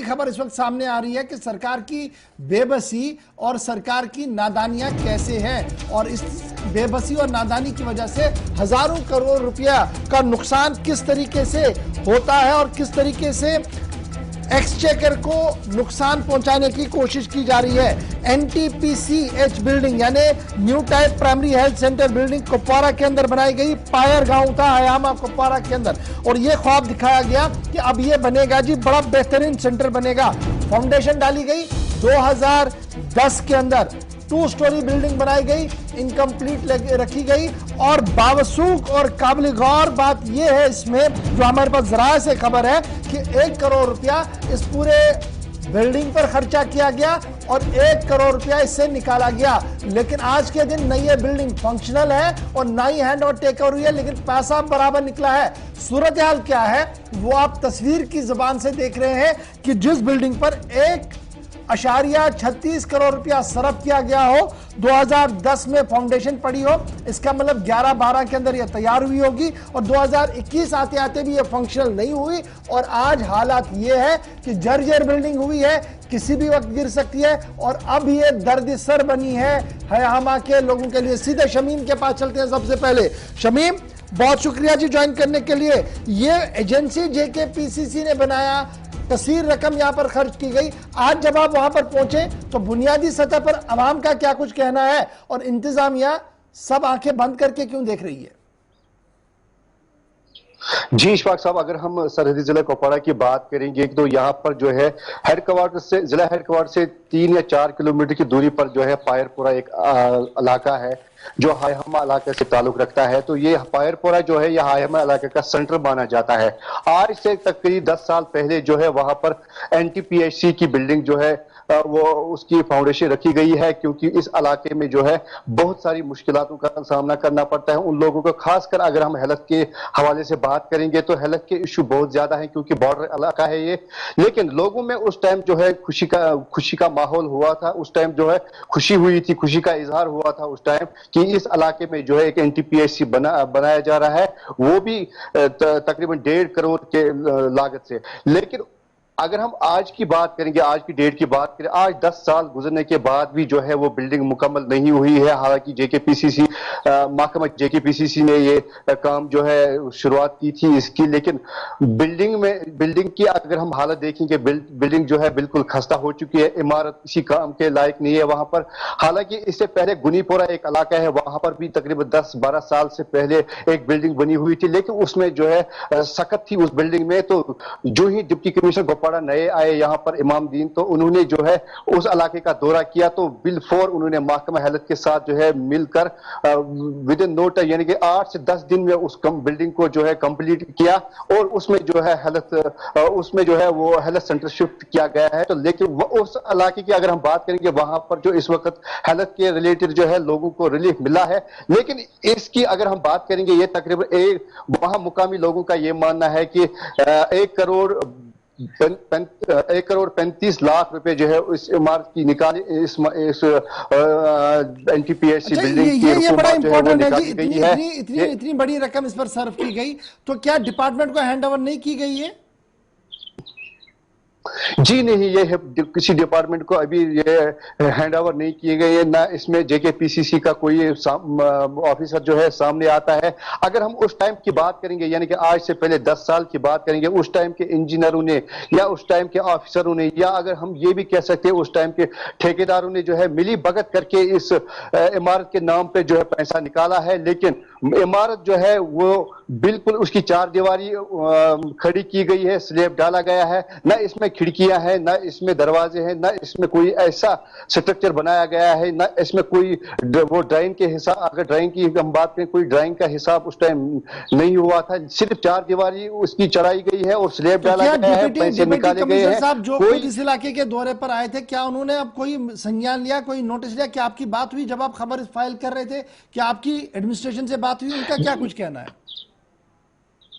خبر اس وقت سامنے آ رہی ہے کہ سرکار کی بے بسی اور سرکار کی نادانیاں کیسے ہیں، اور اس بے بسی اور نادانی کی وجہ سے ہزاروں کروڑ روپیہ کا نقصان کس طریقے سے ہوتا ہے اور کس طریقے سے ایکسچیکر کو نقصان پہنچانے کی کوشش کی جا رہی ہے۔ N T P C H building یعنی new type primary health centre building Kupwara کے اندر بنائی گئی، پائر گاؤں تھا ہیاما کپوارہ کے اندر، اور یہ خواب دکھایا گیا کہ اب یہ بنے گا جی بڑا بہترین سینٹر بنے گا۔ فاؤنڈیشن ڈالی گئی 2010 کے اندر، 2 سٹوری بلڈنگ بنائی گئی، انکمپلیٹ رکھی گئی، اور باوثوق اور قابل غور بات یہ ہے اس میں جو ہمارے پاس ذرائع سے خبر ہے کہ 1 کروڑ روپیہ اس پورے بلڈنگ پر خرچہ کیا گیا اور 1 کروڑ روپیہ اس سے نکالا گیا، لیکن آج کے دن نہ یہ بلڈنگ فنکشنل ہے اور نہ ہی ہینڈ اور ٹیک اوور ہوئی ہے، لیکن پیسہ برابر نکلا ہے۔ صورتحال کیا ہے وہ آپ تصویر کی زبان سے دیکھ رہے ہیں کہ جس بلڈنگ پر 1.36 کروڑ روپیہ صرف کیا گیا ہو، 2010 میں فاؤنڈیشن پڑی ہو، اس کا مطلب 11-12 کے اندر یہ تیار ہوئی ہوگی اور 2021 آتے آتے بھی یہ فنکشنل نہیں ہوئی، اور آج حالات یہ ہے کہ جرجر بلڈنگ ہوئی ہے، کسی بھی وقت گر سکتی ہے، اور اب یہ درد سر بنی ہے ہیاما کے لوگوں کے لیے۔ سیدھے شمیم کے پاس چلتے ہیں سب سے پہلے۔ شمیم، بہت شکریہ جی جوائن کرنے کے لیے۔ یہ ایجنسی جے کے پی سی سی نے بنایا، کثیر رقم یہاں پر خرچ کی گئی، آج جب آپ وہاں پر پہنچے تو بنیادی سطح پر عوام کا کیا کچھ کہنا ہے اور انتظامیہ سب آنکھیں بند کر کے کیوں دیکھ رہی ہے؟ جی اشفاق صاحب، اگر ہم سرحدی ضلع کپواڑہ کی بات کریں گے تو یہاں پر جو ہے ضلع ہیڈ کوارٹر سے 3 یا 4 کلومیٹر کی دوری پر جو ہے پائر پورہ ایک علاقہ ہے جو ہیاما علاقے سے تعلق رکھتا ہے، تو یہ پائر پورہ جو ہے یہ ہیاما علاقے کا سینٹر مانا جاتا ہے۔ آج سے تقریباً 10 سال پہلے جو ہے وہاں پر N T P H C کی بلڈنگ جو ہے وہ اس کی فاؤنڈیشن رکھی گئی ہے، کیونکہ اس علاقے میں جو ہے بہت ساری مشکلاتوں کا سامنا کرنا پڑتا ہے ان لوگوں کو، خاص کر اگر ہم ہیلتھ کے حوالے سے بات کریں گے تو ہیلتھ کے ایشو بہت زیادہ ہیں کیونکہ بارڈر علاقہ ہے یہ، لیکن لوگوں میں اس ٹائم جو ہے خوشی کا ماحول ہوا تھا، اس ٹائم جو ہے خوشی ہوئی تھی، خوشی کا اظہار ہوا تھا اس ٹائم کہ اس علاقے میں جو ہے ایک N T P H C بنایا جا رہا ہے، وہ بھی تقریباً 1.5 کروڑ کے لاگت سے۔ لیکن اگر ہم آج کی بات کریں گے، آج کی ڈیٹ کی بات کریں، آج 10 سال گزرنے کے بعد بھی جو ہے وہ بلڈنگ مکمل نہیں ہوئی ہے، حالانکہ جے کے پی سی سی محکمہ جے کے پی سی سی نے یہ کام جو ہے شروعات کی تھی اس کی، لیکن بلڈنگ کی اگر ہم حالت دیکھیں کہ بلڈنگ جو ہے بالکل خستہ ہو چکی ہے، عمارت کسی کام کے لائق نہیں ہے وہاں پر۔ حالانکہ اس سے پہلے گنی پورہ ایک علاقہ ہے، وہاں پر بھی تقریباً 10-12 سال سے پہلے ایک بلڈنگ بنی ہوئی تھی، لیکن اس میں جو ہے سخت تھی اس بلڈنگ میں، تو جو ہی ڈپٹی کمشنر کپواڑہ نئے آئے یہاں پر امام دین، تو انہوں نے جو ہے اس علاقے کا دورہ کیا، تو بالفور انہوں نے محکمہ ہیلتھ کے ساتھ جو ہے مل کر ودن نو ٹائم یعنی کہ 8 سے 10 دن میں اس بلڈنگ کو جو ہے کمپلیٹ کیا، اور اس میں جو ہے وہ ہیلتھ سینٹر شفٹ کیا گیا ہے۔ تو لیکن اس علاقے کی اگر ہم بات کریں گے وہاں پر جو اس وقت ہیلتھ کے ریلیٹڈ جو ہے لوگوں کو ریلیف ملا ہے، لیکن اس کی اگر ہم بات کریں گے یہ تقریباً وہاں مقامی لوگوں کا یہ ماننا ہے کہ 1 کروڑ 35 لاکھ روپے جو ہے اس عمارت کی نکالی، اس N T P H C building کی رقم جو ہے وہ نکالی گئی ہے۔ اتنی بڑی رقم اس پر صرف کی گئی تو کیا ڈپارٹمنٹ کو ہینڈ اوور نہیں کی گئی ہے؟ جی نہیں، یہ کسی ڈپارٹمنٹ کو ابھی یہ ہینڈ اوور نہیں کیے گئے ہیں، نہ اس میں جے کے پی سی سی کا کوئی آفیسر جو ہے سامنے آتا ہے۔ اگر ہم اس ٹائم کی بات کریں گے یعنی کہ آج سے پہلے 10 سال کی بات کریں گے، اس ٹائم کے انجینئروں نے یا اس ٹائم کے آفیسروں نے، یا اگر ہم یہ بھی کہہ سکتے ہیں اس ٹائم کے ٹھیکیداروں نے جو ہے ملی بھگت کر کے اس عمارت کے نام پہ جو ہے پیسہ نکالا ہے، لیکن عمارت جو ہے وہ بالکل اس کی 4 دیواری کھڑی کی گئی ہے، سلیب ڈالا گیا ہے، نہ اس میں کھڑکیاں ہیں، نہ اس میں دروازے ہیں، نہ اس میں کوئی ایسا سٹرکچر بنایا گیا ہے، نہ اس میں کوئی وہ ڈرائنگ کے حساب، اگر ڈرائنگ کی ہم بات کریں کوئی ڈرائنگ کا حساب اس ٹائم نہیں ہوا تھا، صرف 4 دیواری اس کی چڑھائی گئی ہے اور سلیب ڈالا گیا ہے، پیسے نکالے گئے ہیں۔ صاحب جو خود اس علاقے کے دورے پر آئے تھے، کیا انہوں نے اب کوئی سنجان لیا، کوئی نوٹس لیا؟ کیا آپ کی بات ہوئی جب آپ خبر فائل کر رہے تھے؟ کیا آپ کی ایڈمنسٹریشن سے بات ہوئی؟ ان کا کیا کچھ کہنا ہے؟